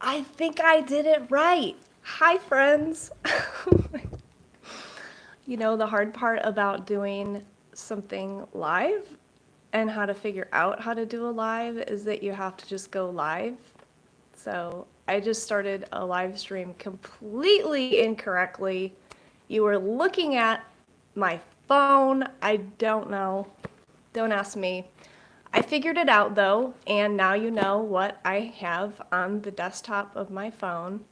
I think I did it right. Hi, friends. You know, the hard part about doing something live and how to figure out how to do a live is that you have to just go live. So I just started a live stream completely incorrectly. You were looking at my phone. I don't know. Don't ask me. I figured it out though, and now you know what I have on the desktop of my phone.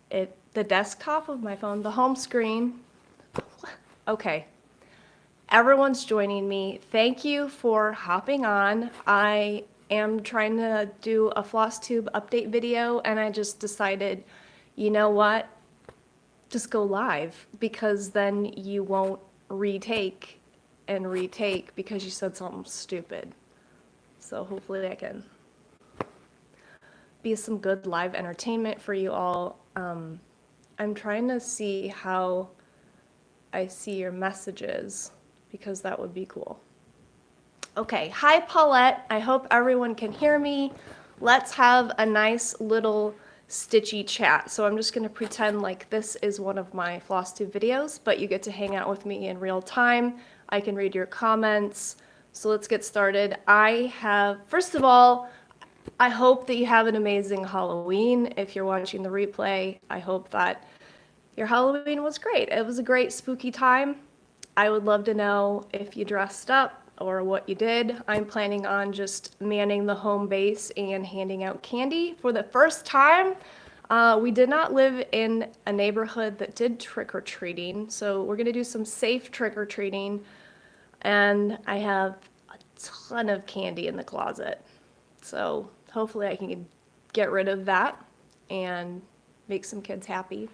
The desktop of my phone, the home screen. Okay, everyone's joining me. Thank you for hopping on. I am trying to do a Flosstube update video, and I just decided, you know what? Just go live because then you won't retake and retake because you said something stupid. So hopefully I can be some good live entertainment for you all. I'm trying to see how I see your messages because that would be cool. Okay, hi Paulette. I hope everyone can hear me. Let's have a nice little stitchy chat. So I'm just going to pretend like this is one of my Flosstube videos, but you get to hang out with me in real time. I can read your comments. So let's get started. First of all, I hope that you have an amazing Halloween. If you're watching the replay, I hope that your Halloween was great. It was a great spooky time. I would love to know if you dressed up or what you did. I'm planning on just manning the home base and handing out candy for the first time. We did not live in a neighborhood that did trick-or-treating, so we're gonna do some safe trick-or-treating, and I have a ton of candy in the closet. So hopefully I can get rid of that and make some kids happy.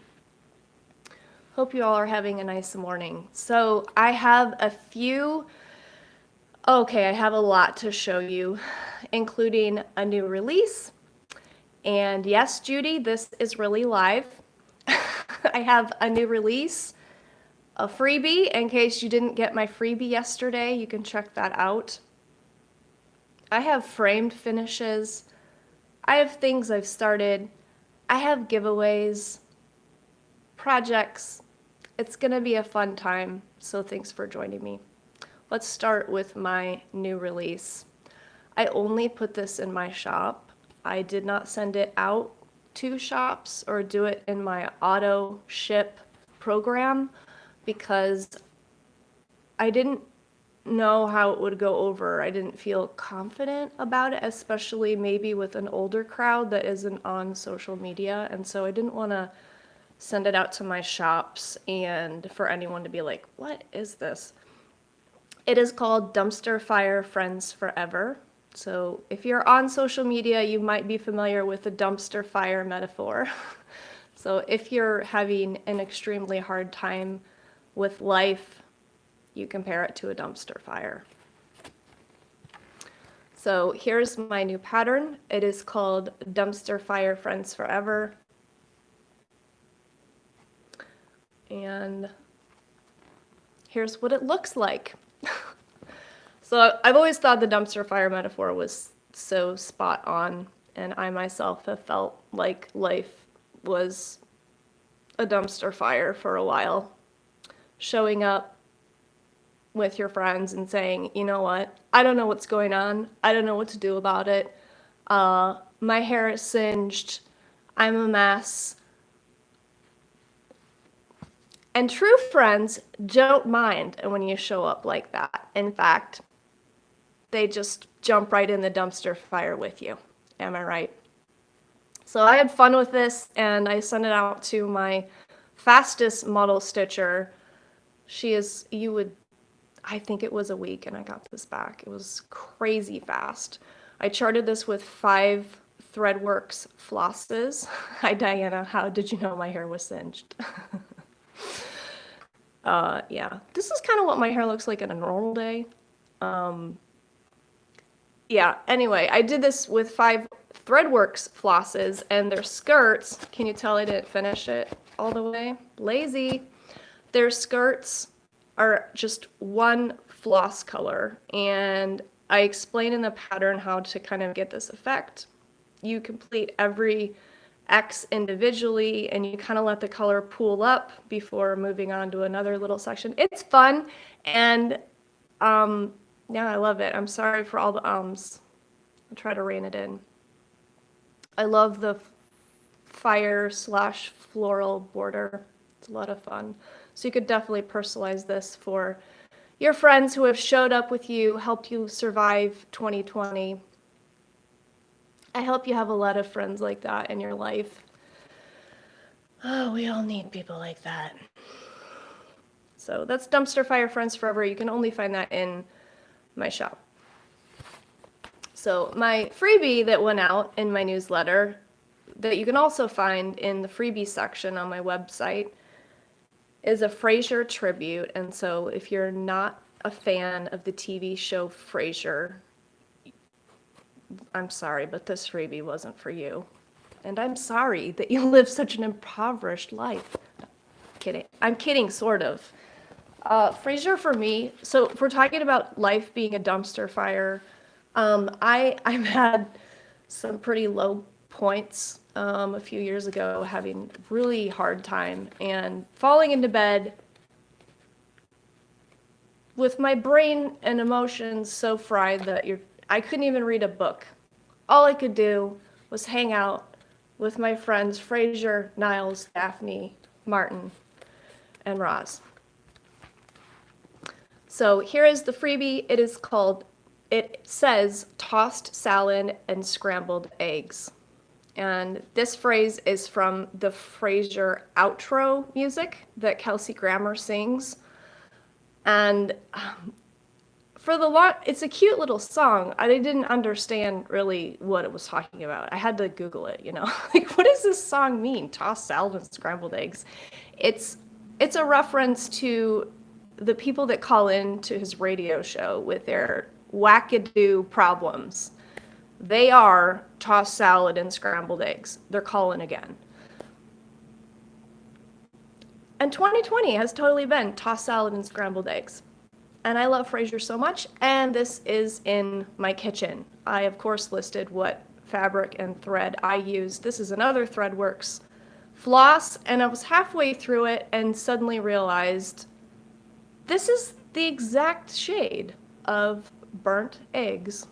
Hope you all are having a nice morning. So I have I have a lot to show you, including a new release. And yes, Judy, this is really live. I have a new release, a freebie. In case you didn't get my freebie yesterday, you can check that out. I have framed finishes. I have things I've started. I have giveaways, projects. It's gonna be a fun time, so thanks for joining me. Let's start with my new release. I only put this in my shop. I did not send it out to shops or do it in my auto ship program because I didn't know how it would go over. I didn't feel confident about it, especially maybe with an older crowd that isn't on social media. And so I didn't want to send it out to my shops and for anyone to be like, what is this? It is called Dumpster Fire Friends Forever. So if you're on social media, you might be familiar with the dumpster fire metaphor. So if you're having an extremely hard time with life, you compare it to a dumpster fire. So here's my new pattern. It is called Dumpster Fire Friends Forever. And here's what it looks like. So I've always thought the dumpster fire metaphor was so spot on, and I myself have felt like life was a dumpster fire for a while. Showing up with your friends and saying, you know what, I don't know what's going on. I don't know what to do about it. My hair is singed. I'm a mess. And true friends don't mind when you show up like that. In fact, they just jump right in the dumpster fire with you. Am I right? So I had fun with this and I sent it out to my fastest model stitcher. I think it was a week and I got this back. It was crazy fast. I charted this with 5 Threadworks flosses. Hi Diana, how did you know my hair was singed? Yeah, this is kind of what my hair looks like on a normal day. Yeah, anyway, I did this with 5 Threadworks flosses and their skirts. Can you tell I didn't finish it all the way? Lazy. Their skirts are just one floss color, and I explain in the pattern how to kind of get this effect. you complete every X individually, and you kind of let the color pool up before moving on to another little section. It's fun, and yeah, I love it. I'm sorry for all the ums. I'll try to rein it in. I love the fire/floral border. It's a lot of fun. So you could definitely personalize this for your friends who have showed up with you, helped you survive 2020. I hope you have a lot of friends like that in your life. Oh, we all need people like that. So that's Dumpster Fire Friends Forever. You can only find that in my shop. So my freebie that went out in my newsletter that you can also find in the freebie section on my website is a Frasier tribute. And so if you're not a fan of the TV show Frasier, I'm sorry, but this freebie wasn't for you. And I'm sorry that you live such an impoverished life. Kidding. I'm kidding, sort of. Frasier for me, so if we're talking about life being a dumpster fire, I've had some pretty low points a few years ago, having really hard time and falling into bed with my brain and emotions so fried that I couldn't even read a book. All I could do was hang out with my friends Frasier, Niles, Daphne, Martin, and Roz. So here is the freebie. It says tossed salad and scrambled eggs. And this phrase is from the Frasier outro music that Kelsey Grammer sings. And it's a cute little song. I didn't understand really what it was talking about. I had to Google it, Like, what does this song mean? Tossed salad and scrambled eggs. It's a reference to the people that call in to his radio show with their wackadoo problems. They are tossed salad and scrambled eggs. They're calling again. And 2020 has totally been tossed salad and scrambled eggs. And I love Frasier so much, and this is in my kitchen. I, of course, listed what fabric and thread I use. This is another ThreadWorks floss, and I was halfway through it and suddenly realized this is the exact shade of burnt eggs.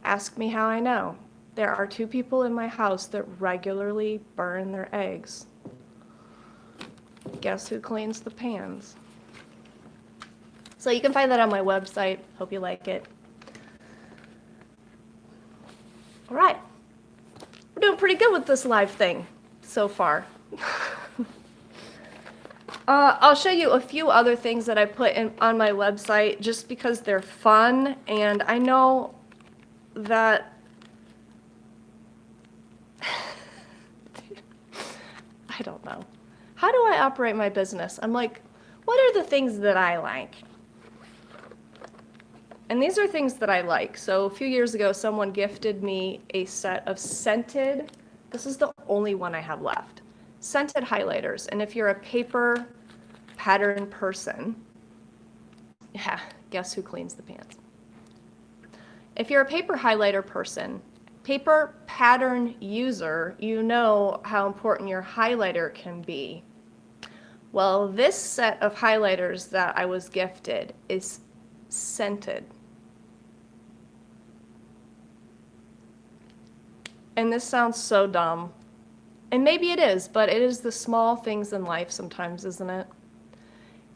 Ask me how I know. There are 2 people in my house that regularly burn their eggs. Guess who cleans the pans? So you can find that on my website. Hope you like it. All right. We're doing pretty good with this live thing so far. I'll show you a few other things that I put on my website just because they're fun, and I know that I don't know. How do I operate my business? I'm like, what are the things that I like? And these are things that I like. So a few years ago, someone gifted me a set of scented, this is the only one I have left, scented highlighters. And if you're a paper pattern person, yeah, guess who cleans the pans? If you're a paper highlighter person, paper pattern user, you know how important your highlighter can be. Well, this set of highlighters that I was gifted is scented. And this sounds so dumb. And maybe it is, but it is the small things in life sometimes, isn't it?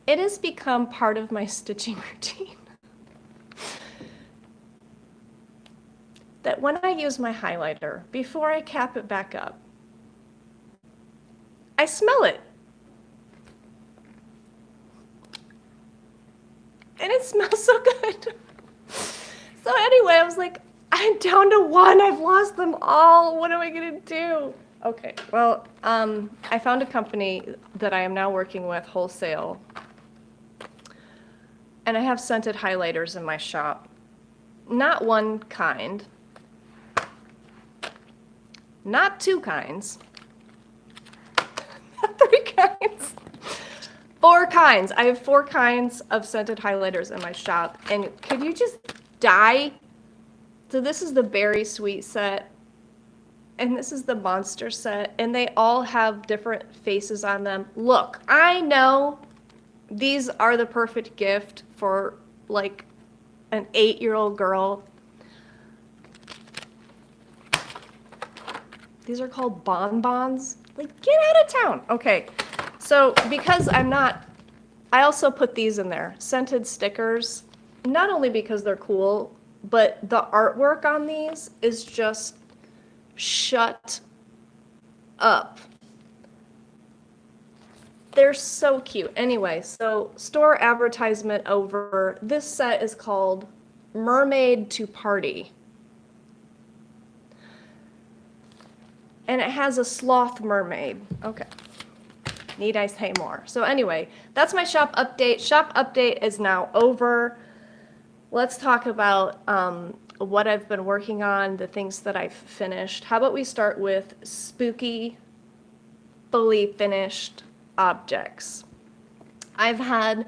It has become part of my stitching routine. That when I use my highlighter, before I cap it back up, I smell it. And it smells so good. So anyway, I was like, I'm down to 1. I've lost them all. What am I going to do? Okay, well, I found a company that I am now working with wholesale. And I have scented highlighters in my shop. Not one kind. Not 2 kinds. Not 3 kinds. 4 kinds. I have 4 kinds of scented highlighters in my shop. And could you just die So this is the Berry Sweet set, and this is the Monster set, and they all have different faces on them. Look, I know these are the perfect gift for like an 8-year-old girl. These are called bonbons. Like, get out of town. Okay, so because I also put these in there, scented stickers, not only because they're cool, but the artwork on these is just shut up. They're so cute. Anyway, so store advertisement over. This set is called Mermaid to Party. And it has a sloth mermaid. Okay. Need I say more? So anyway, that's my shop update. Shop update is now over. Let's talk about what I've been working on, the things that I've finished. How about we start with spooky, fully finished objects. I've had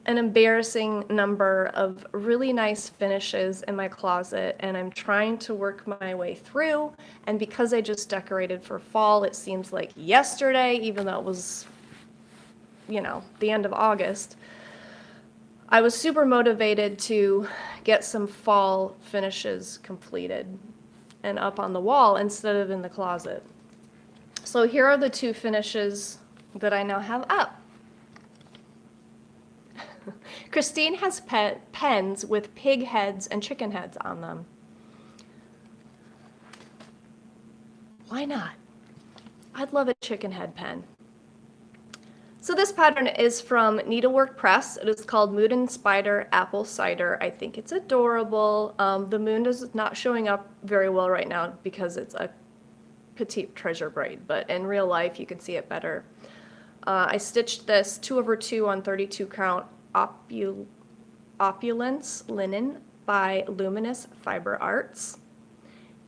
an embarrassing number of really nice finishes in my closet, and I'm trying to work my way through. And because I just decorated for fall, it seems like yesterday, even though it was, you know, the end of August, I was super motivated to get some fall finishes completed and up on the wall instead of in the closet. So here are the two finishes that I now have up. Christine has pens with pig heads and chicken heads on them. Why not? I'd love a chicken head pen. So this pattern is from Needlework Press. It is called Moon and Spider Apple Cider. I think it's adorable. The moon is not showing up very well right now because it's a petite treasure braid, but in real life you can see it better. I stitched this 2/2 on 32 count opulence linen by Luminous Fiber Arts.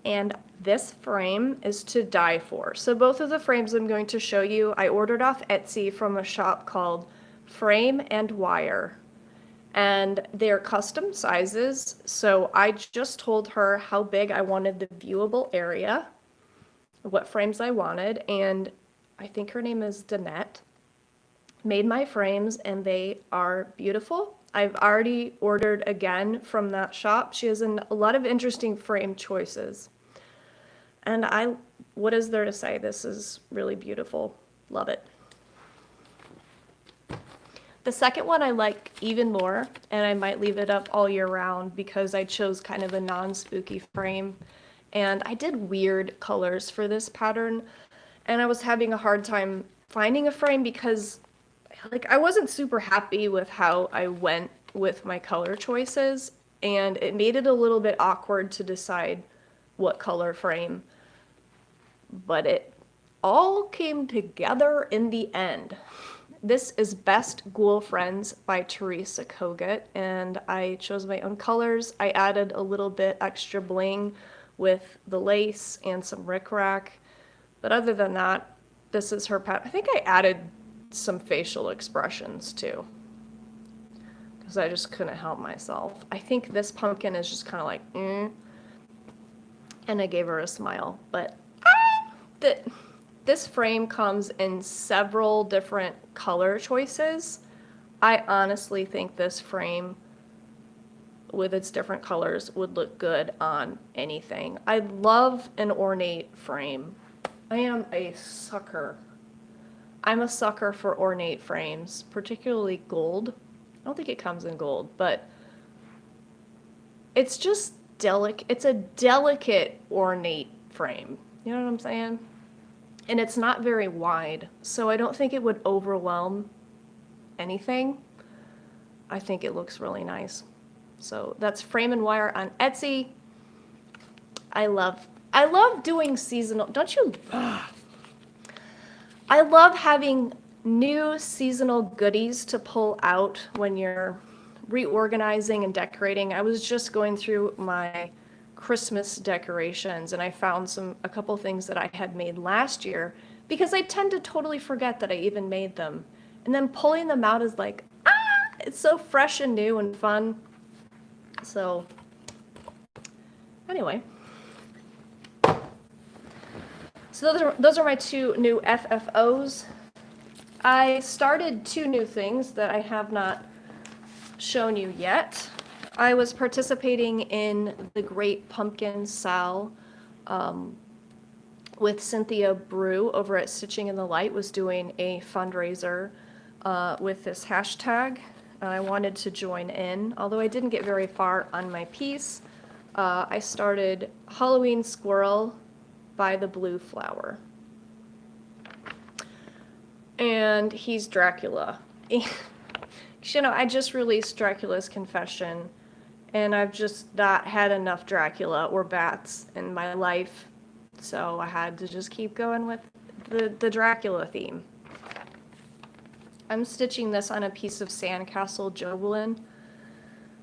And this frame is to die for. So both of the frames I'm going to show you, I ordered off Etsy from a shop called Frame and Wire. And they're custom sizes, so I just told her how big I wanted the viewable area, what frames I wanted, and I think her name is Danette. Made my frames, and they are beautiful. I've already ordered again from that shop. She has a lot of interesting frame choices. And what is there to say? This is really beautiful. Love it. The second one I like even more, and I might leave it up all year round because I chose kind of a non-spooky frame. And I did weird colors for this pattern, and I was having a hard time finding a frame because like I wasn't super happy with how I went with my color choices, and it made it a little bit awkward to decide what color frame. But it all came together in the end. This is Best Ghoul Friends by Teresa Kogut, and I chose my own colors. I added a little bit extra bling with the lace and some rickrack. But other than that, this is her pattern. I think I added some facial expressions too, because I just couldn't help myself. I think this pumpkin is just kind of like, and I gave her a smile. But this frame comes in several different color choices. I honestly think this frame with its different colors would look good on anything. I love an ornate frame. I am a sucker. I'm a sucker for ornate frames, particularly gold. I don't think it comes in gold, but it's just delicate. It's a delicate ornate frame. You know what I'm saying? And it's not very wide, so I don't think it would overwhelm anything. I think it looks really nice. So that's Frame and Wire on Etsy. I love doing seasonal. Don't you? I love having new seasonal goodies to pull out when you're reorganizing and decorating. I was just going through my Christmas decorations, and I found a couple things that I had made last year because I tend to totally forget that I even made them. And then pulling them out is like, it's so fresh and new and fun. So Anyway. So those are my two new FFOs. I started two new things that I have not shown you yet. I was participating in the Great Pumpkin Sal with Cynthia Brew over at Stitching in the Light, was doing a fundraiser with this hashtag. I wanted to join in, although I didn't get very far on my piece. I started Halloween Squirrel by the Blue Flower. And he's Dracula. You know, I just released Dracula's Confession, and I've just not had enough Dracula or bats in my life, so I had to just keep going with the Dracula theme. I'm stitching this on a piece of Sandcastle Jovelin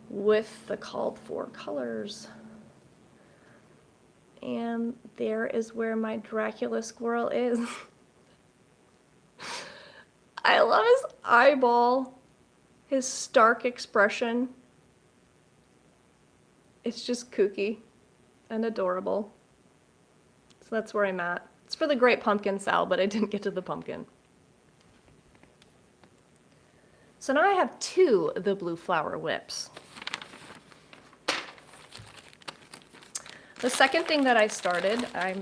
with the called for colors. And there is where my Dracula squirrel is. I love his eyeball, his stark expression. It's just kooky and adorable. So that's where I'm at. It's for the Great Pumpkin Sal, but I didn't get to the pumpkin. So now I have two of the Blue Flower whips. The second thing that I started, I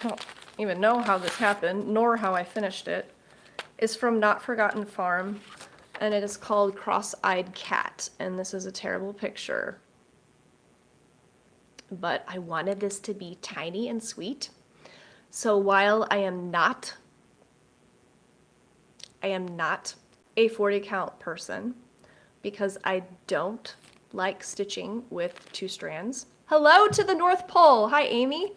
don't even know how this happened, nor how I finished it, is from Not Forgotten Farm, and it is called Cross-Eyed Cat, and this is a terrible picture. But I wanted this to be tiny and sweet, so while I am not a 40 count person, because I don't like stitching with 2 strands. Hello to the North Pole. Hi, Amy.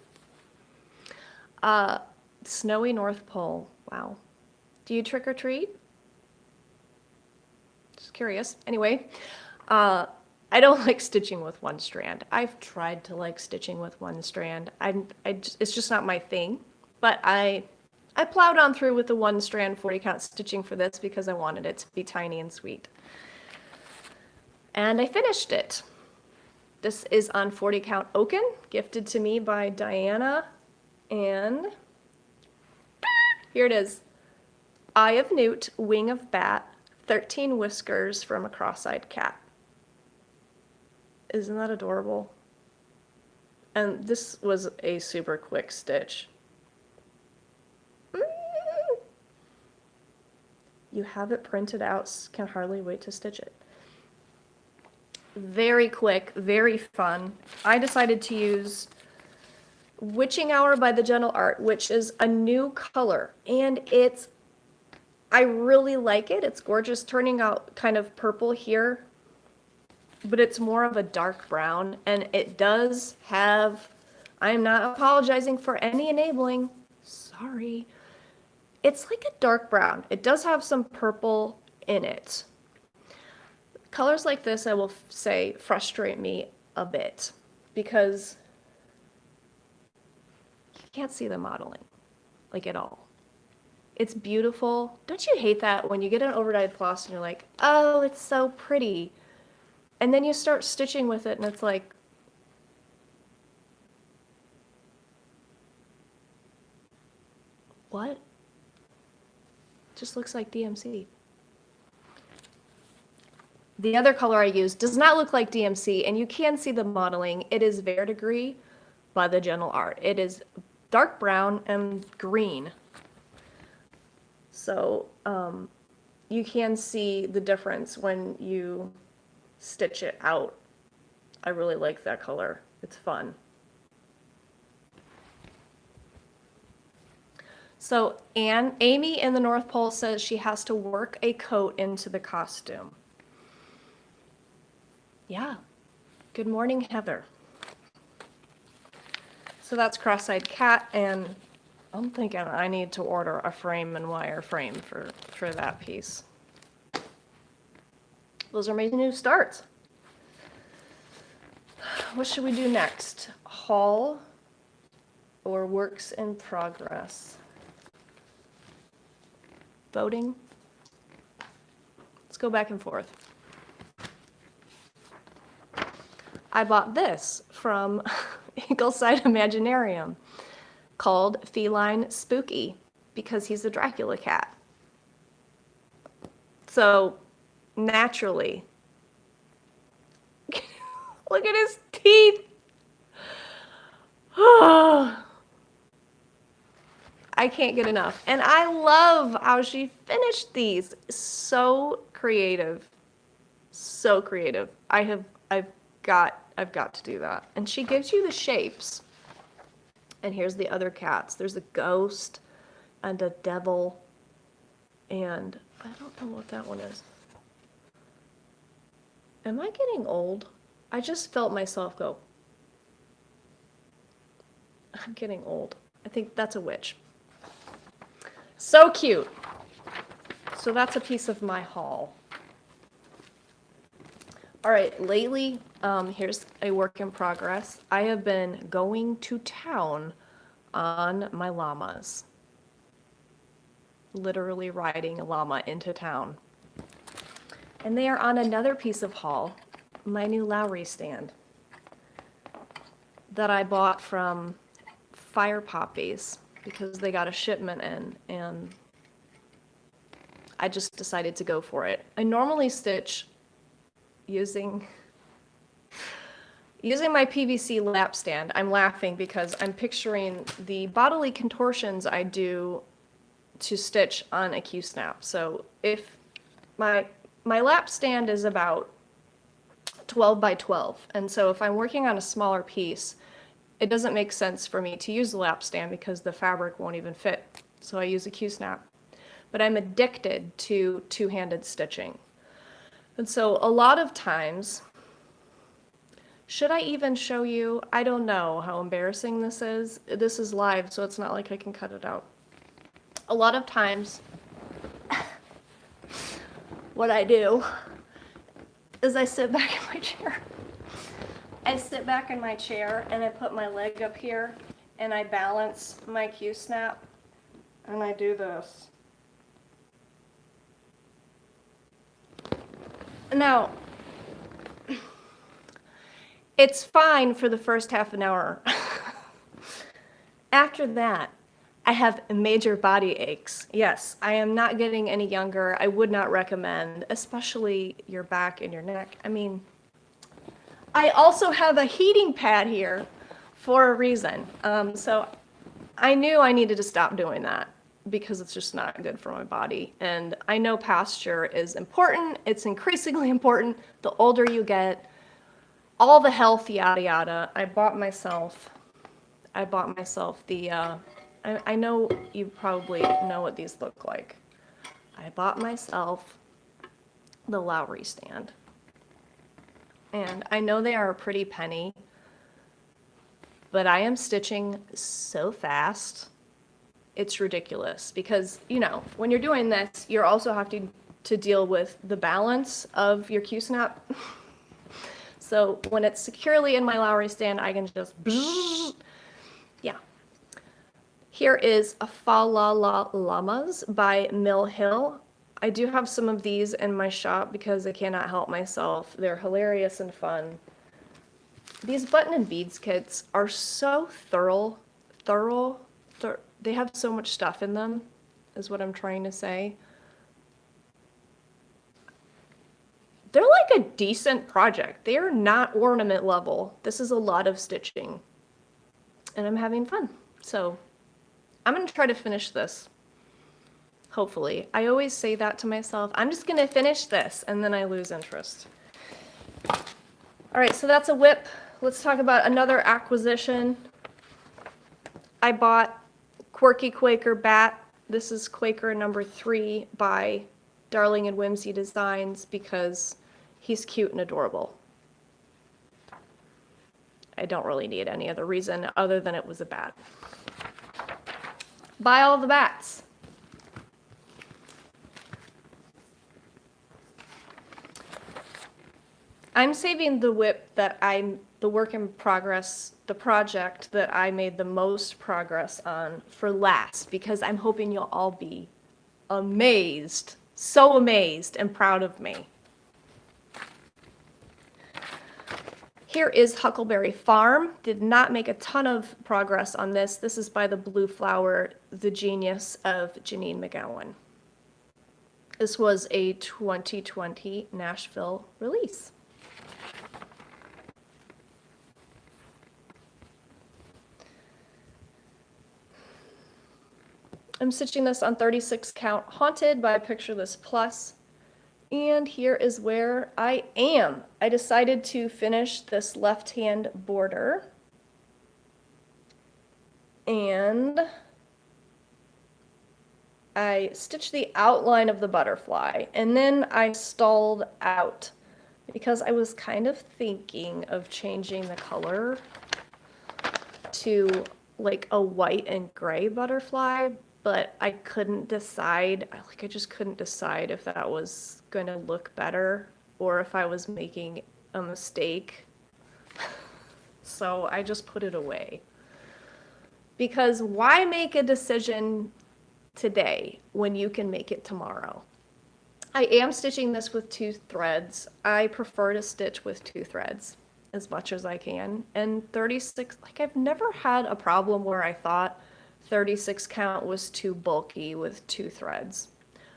Snowy North Pole. Wow. Do you trick or treat? Just curious. Anyway, I don't like stitching with 1 strand. I've tried to like stitching with 1 strand. It's just not my thing. But I plowed on through with the 1 strand 40 count stitching for this because I wanted it to be tiny and sweet. And I finished it. This is on 40 count Oaken, gifted to me by Diana. And here it is. Eye of Newt, Wing of Bat, 13 whiskers from a cross-eyed cat. Isn't that adorable? And this was a super quick stitch. You have it printed out, can hardly wait to stitch it. Very quick, very fun. I decided to use Witching Hour by the Gentle Art, which is a new color, and I really like it. It's gorgeous, turning out kind of purple here, but it's more of a dark brown, and it does have, I am not apologizing for any enabling, sorry. It's like a dark brown. It does have some purple in it. Colors like this, I will say, frustrate me a bit because you can't see the modeling, like at all. It's beautiful. Don't you hate that when you get an overdyed floss and you're like, oh, it's so pretty. And then you start stitching with it and it's like, what? Just looks like DMC. The other color I used does not look like DMC, and you can see the modeling. It is Verdigris by the Gentle Art. It is dark brown and green. So you can see the difference when you stitch it out. I really like that color. It's fun. So Amy in the North Pole says she has to work a coat into the costume. Yeah. Good morning, Heather. So that's Cross-Eyed Cat, and I'm thinking I need to order a frame and wire frame for that piece. Those are my new starts. What should we do next? Haul or works in progress? Voting? Let's go back and forth. I bought this from Ingleside Imaginarium called Feline Spooky because he's a Dracula cat. So naturally, look at his teeth. I can't get enough. And I love how she finished these. So creative. So creative. I've got to do that. And she gives you the shapes. And here's the other cats. There's a ghost and a devil. And I don't know what that one is. Am I getting old? I just felt myself go. I'm getting old. I think that's a witch. So cute. So that's a piece of my haul. All right, lately, here's a work in progress. I have been going to town on my llamas. Literally riding a llama into town. And they are on another piece of haul, my new Lowry stand that I bought from Fire Poppies because they got a shipment in, and I just decided to go for it. I normally stitch using my PVC lap stand. I'm laughing because I'm picturing the bodily contortions I do to stitch on a Q-snap. So if my lap stand is about 12 by 12, and so if I'm working on a smaller piece, it doesn't make sense for me to use the lap stand because the fabric won't even fit. So I use a Q-snap. But I'm addicted to two-handed stitching. And so a lot of times, should I even show you? I don't know how embarrassing this is. This is live, so it's not like I can cut it out. A lot of times, what I do is I sit back in my chair. I sit back in my chair and I put my leg up here and I balance my Q-snap and I do this. Now, it's fine for the first half an hour. After that, I have major body aches. Yes, I am not getting any younger. I would not recommend, especially your back and your neck. I mean, I also have a heating pad here for a reason. So I knew I needed to stop doing that because it's just not good for my body. And I know posture is important. It's increasingly important the older you get. All the health, yada, yada. I bought myself the, I know you probably know what these look like. I bought myself the Lowry stand. And I know they are a pretty penny, but I am stitching so fast, it's ridiculous. Because, you know, when you're doing this, you're also having to deal with the balance of your Q-snap. So when it's securely in my Lowry stand, I can just, yeah. Here is a Fa La La Llamas by Mill Hill. I do have some of these in my shop because I cannot help myself. They're hilarious and fun. These button and beads kits are so thorough. They have so much stuff in them, is what I'm trying to say. They're like a decent project. They are not ornament level. This is a lot of stitching. And I'm having fun. So I'm going to try to finish this. Hopefully. I always say that to myself. I'm just going to finish this, and then I lose interest. All right, so that's a whip. Let's talk about another acquisition. I bought Quirky Quaker Bat. This is Quaker number 3 by Darling and Whimsy Designs because he's cute and adorable. I don't really need any other reason other than it was a bat. Buy all the bats. I'm saving the whip that the work in progress, the project that I made the most progress on for last because I'm hoping you'll all be amazed, so amazed and proud of me. Here is Huckleberry Farm. Did not make a ton of progress on this. This is by the Blue Flower, the genius of Janine McGowan. This was a 2020 Nashville release. I'm stitching this on 36 count Haunted by Picture This Plus. And here is where I am. I decided to finish this left-hand border. And I stitched the outline of the butterfly, and then I stalled out because I was kind of thinking of changing the color to like a white and gray butterfly, but I couldn't decide. I just couldn't decide if that was going to look better or if I was making a mistake. So I just put it away. Because why make a decision today when you can make it tomorrow? I am stitching this with 2 threads. I prefer to stitch with 2 threads as much as I can. And 36, like I've never had a problem where I thought 36 count was too bulky with 2 threads.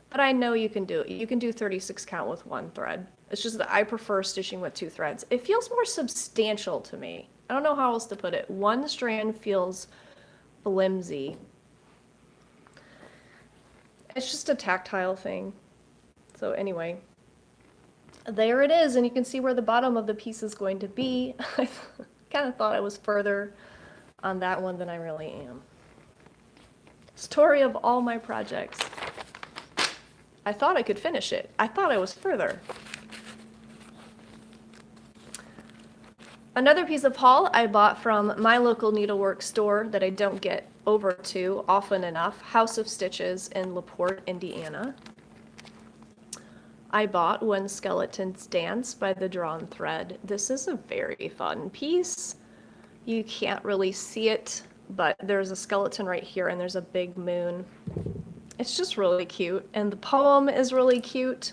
But I know you can do it. You can do 36 count with 1 thread. It's just that I prefer stitching with 2 threads. It feels more substantial to me. I don't know how else to put it. 1 strand feels flimsy. It's just a tactile thing. So anyway, there it is, and you can see where the bottom of the piece is going to be. I kind of thought I was further on that one than I really am. Story of all my projects. I thought I could finish it. I thought I was further. Another piece of haul I bought from my local needlework store that I don't get over to often enough, House of Stitches in LaPorte, Indiana. I bought When Skeletons Dance by the Drawn Thread. This is a very fun piece. You can't really see it, but there's a skeleton right here and there's a big moon. It's just really cute, and the poem is really cute.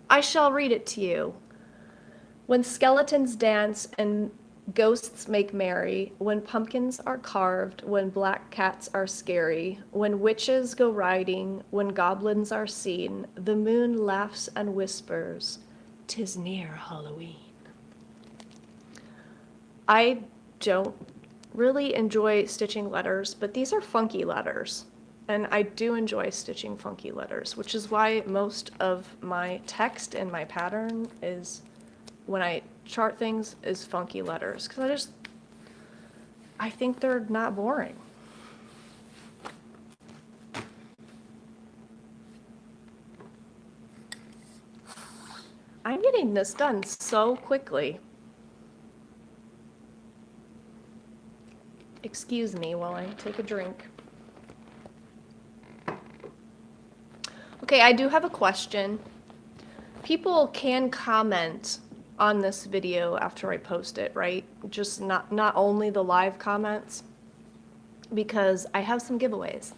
I shall read it to you. When skeletons dance and ghosts make merry, when pumpkins are carved, when black cats are scary, when witches go riding, when goblins are seen, the moon laughs and whispers, 'tis near Halloween. I don't really enjoy stitching letters, but these are funky letters. And I do enjoy stitching funky letters, which is why most of my text in my pattern is, when I chart things, is funky letters. Because I think they're not boring. I'm getting this done so quickly. Excuse me while I take a drink. Okay, I do have a question. People can comment on this video after I post it, right? Just not only the live comments, because I have some giveaways.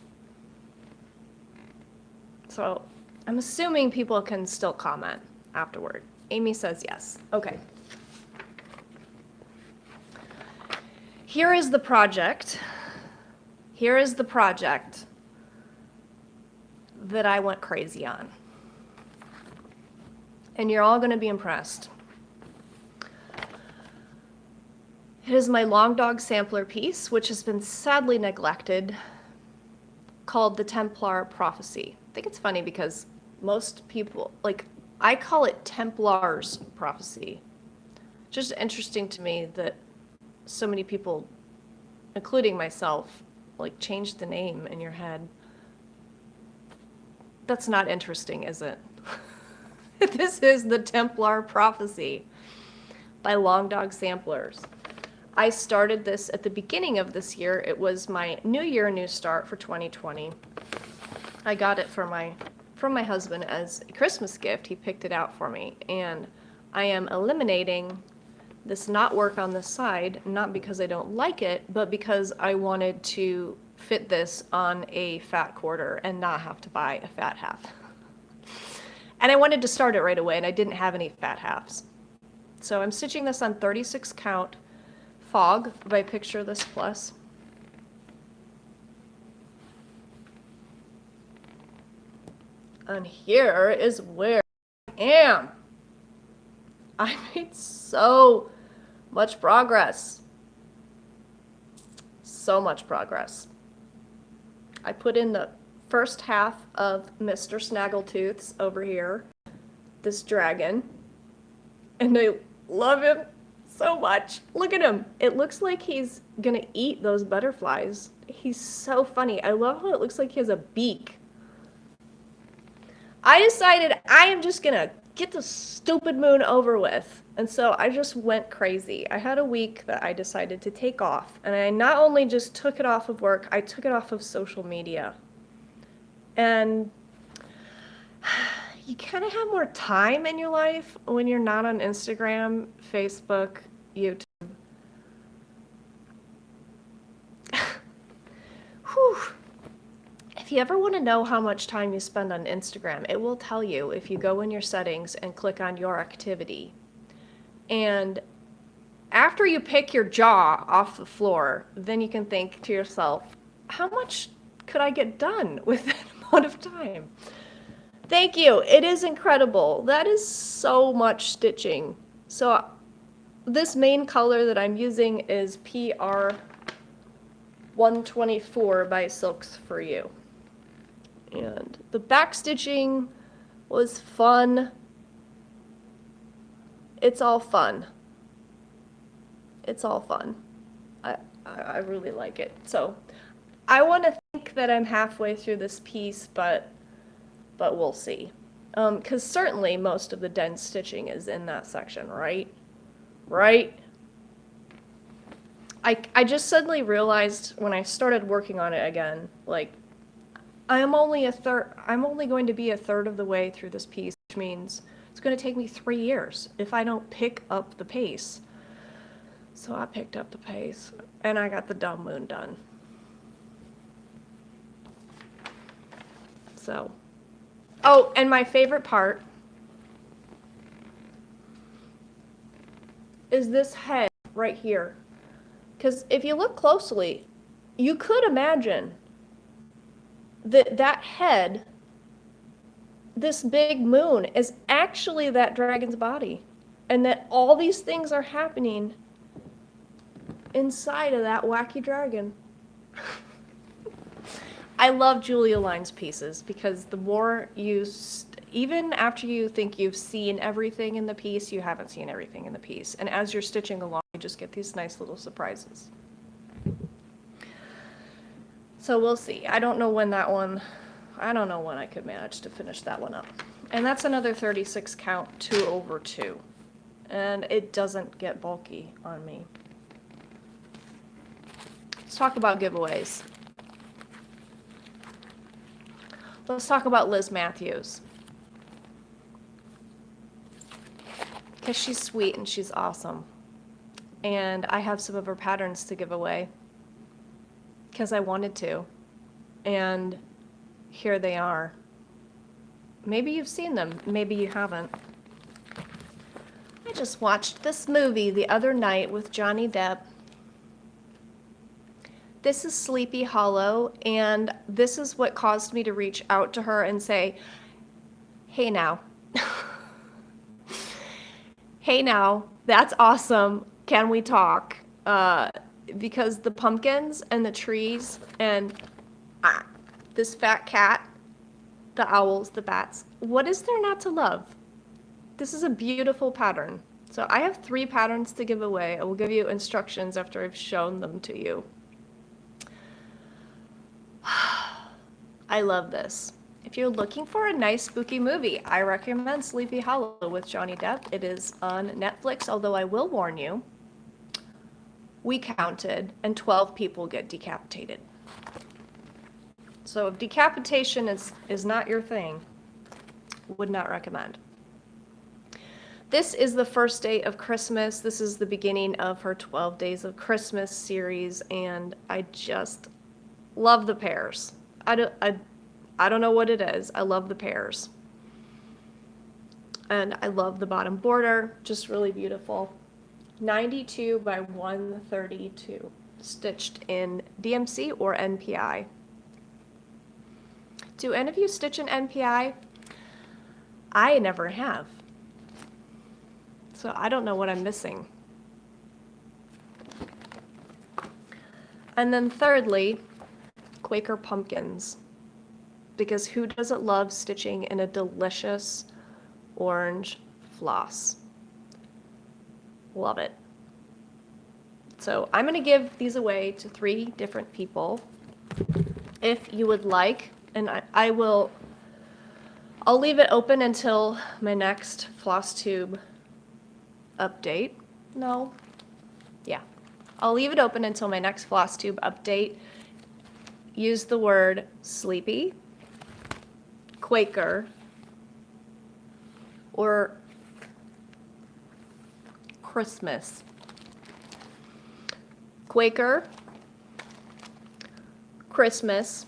So I'm assuming people can still comment afterward. Amy says yes. Okay. Here is the project. Here is the project that I went crazy on. And you're all going to be impressed. It is my Long Dog sampler piece, which has been sadly neglected, called the Templar Prophecy. I think it's funny because most people, like, I call it Templar's Prophecy. Just interesting to me that so many people, including myself, like, change the name in your head. That's not interesting, is it? This is the Templar Prophecy by Long Dog Samplers. I started this at the beginning of this year. It was my New Year, New Start for 2020. I got it from my husband as a Christmas gift. He picked it out for me, and I am eliminating this knot work on the side, not because I don't like it, but because I wanted to fit this on a fat quarter and not have to buy a fat half. And I wanted to start it right away, and I didn't have any fat halves. So I'm stitching this on 36 count fog by Picture This Plus. And here is where I am. I made so much progress. So much progress. I put in the first half of Mr. Snaggletooth's over here, this dragon, and I love him so much. Look at him. It looks like he's gonna eat those butterflies. He's so funny. I love how it looks like he has a beak. I decided I am just gonna get the stupid moon over with. And so I just went crazy. I had a week that I decided to take off. And I not only just took it off of work, I took it off of social media. And you kind of have more time in your life when you're not on Instagram, Facebook, YouTube. Whew. If you ever want to know how much time you spend on Instagram, it will tell you if you go in your settings and click on your activity. And after you pick your jaw off the floor, then you can think to yourself, how much could I get done with that amount of time? Thank you. It is incredible. That is so much stitching. So this main color that I'm using is PR 124 by Silks For You. And the back stitching was fun. It's all fun. It's all fun. I really like it. So I want to think that I'm halfway through this piece, but we'll see. Because certainly most of the dense stitching is in that section, right? Right? I just suddenly realized when I started working on it again, like, I'm only going to be a third of the way through this piece, which means it's going to take me 3 years if I don't pick up the pace. So I picked up the pace, and I got the dumb moon done. So, oh, and my favorite part is this head right here. Because if you look closely, you could imagine that head, this big moon, is actually that dragon's body. And that all these things are happening inside of that wacky dragon. I love Julia Line's pieces because the more you, even after you think you've seen everything in the piece, you haven't seen everything in the piece. And as you're stitching along, you just get these nice little surprises. So we'll see. I don't know when I could manage to finish that one up. And that's another 36 count 2/2. And it doesn't get bulky on me. Let's talk about giveaways. Let's talk about Liz Matthews. Because she's sweet and she's awesome. And I have some of her patterns to give away. Because I wanted to. And here they are. Maybe you've seen them, maybe you haven't. I just watched this movie the other night with Johnny Depp. This is Sleepy Hollow, and this is what caused me to reach out to her and say, hey now. Hey now, that's awesome. Can we talk? Because the pumpkins and the trees and this fat cat, the owls, the bats, what is there not to love? This is a beautiful pattern. So I have 3 patterns to give away. I will give you instructions after I've shown them to you. I love this. If you're looking for a nice spooky movie, I recommend Sleepy Hollow with Johnny Depp. It is on Netflix, although I will warn you, we counted, and 12 people get decapitated. So if decapitation is not your thing, would not recommend. This is the first day of Christmas. This is the beginning of her 12 Days of Christmas series, and I just love the pears. I don't know what it is. I love the pears. And I love the bottom border, just really beautiful. 92 by 132, stitched in DMC or NPI. Do any of you stitch in NPI? I never have. So I don't know what I'm missing. And then thirdly, Quaker pumpkins. Because who doesn't love stitching in a delicious orange floss? Love it. So I'm going to give these away to 3 different people if you would like, and I'll leave it open until my next Flosstube update. No. Yeah. I'll leave it open until my next Flosstube update. Use the word sleepy, Quaker, or Christmas. Quaker, Christmas,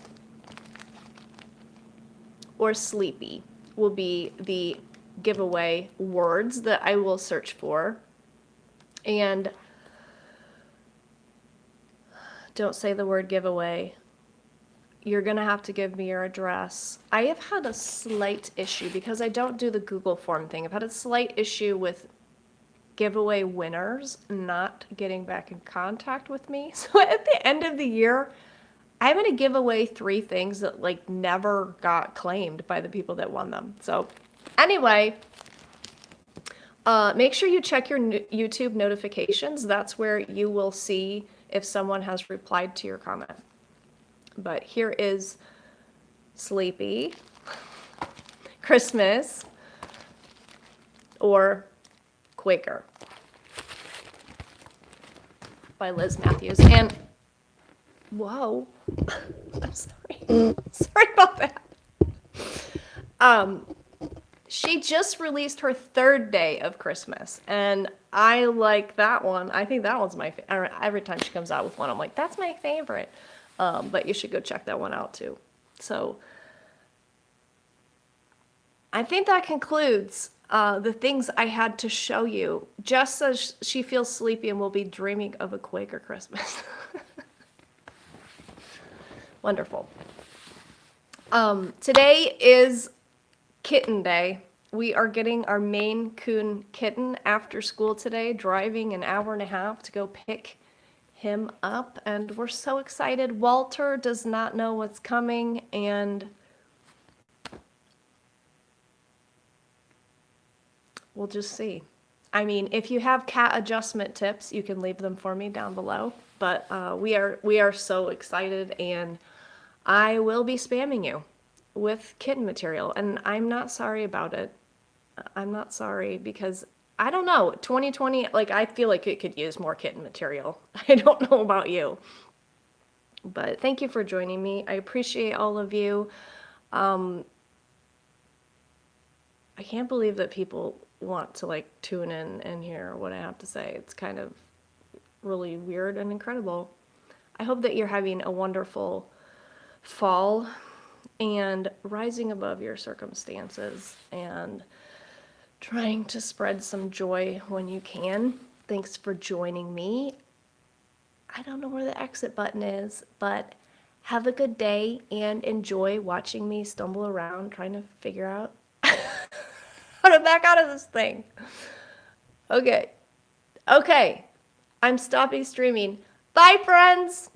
or sleepy will be the giveaway words that I will search for. And don't say the word giveaway. You're going to have to give me your address. I have had a slight issue because I don't do the Google form thing. I've had a slight issue with giveaway winners not getting back in contact with me. So at the end of the year, I'm going to give away 3 things that like never got claimed by the people that won them. So anyway, make sure you check your YouTube notifications. That's where you will see if someone has replied to your comment. But here is Sleepy, Christmas, or Quaker by Liz Matthews. And whoa, I'm sorry. Sorry about that. She just released her 3rd day of Christmas, and I like that one. I think that one's my favorite. Every time she comes out with one, I'm like, that's my favorite. But you should go check that one out too. So I think that concludes the things I had to show you. Jess says she feels sleepy and will be dreaming of a Quaker Christmas. Wonderful. Today is Kitten Day. We are getting our Maine Coon kitten after school today, driving an hour and a half to go pick him up, and we're so excited. Walter does not know what's coming, and we'll just see. I mean, if you have cat adjustment tips, you can leave them for me down below. But we are so excited, and I will be spamming you with kitten material, and I'm not sorry about it. I'm not sorry because I don't know, 2020, like I feel like it could use more kitten material. I don't know about you. But thank you for joining me. I appreciate all of you. I can't believe that people want to like tune in and hear what I have to say. It's kind of really weird and incredible. I hope that you're having a wonderful fall and rising above your circumstances and trying to spread some joy when you can. Thanks for joining me. I don't know where the exit button is, but have a good day and enjoy watching me stumble around trying to figure out how to back out of this thing. Okay. I'm stopping streaming. Bye, friends!